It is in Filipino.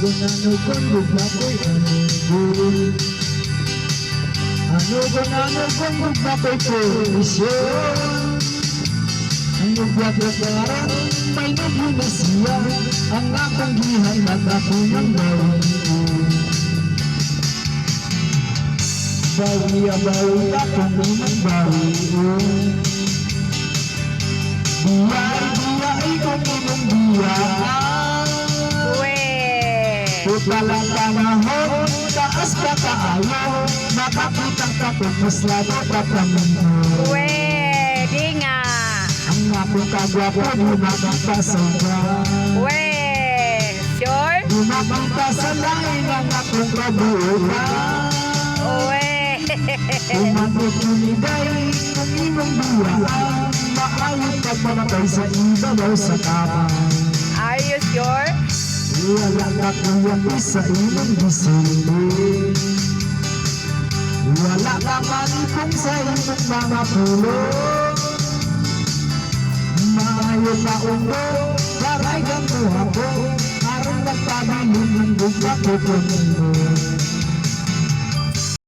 Anugon bugnakoy anugon. Anugon bugnakoy komisyon. Ang nagwagaran may naguna siya. Ang akong gihan at ako ng gawin. Bawi akong imang gawin. Biyay kong imang biyay. Putalang panahon, taas pa kaayo. Makakitang kapag mas lalo pa kami. Di nga. Ang akong kagwapo, di makita sa iba. Sure? Di makita sa lain ang akong kabuutan. Umanipuniday kung imong buwaan. Maayot ka pamatay sa ibabaw sa kapang. Are you sure? Wala ka kuyang sa imong gisilbi. Wala ka manipong sa imong mga pulo. Maayo ka undo, karay ka mo ako. Aron magpabilin ng bugla ko kung mundo.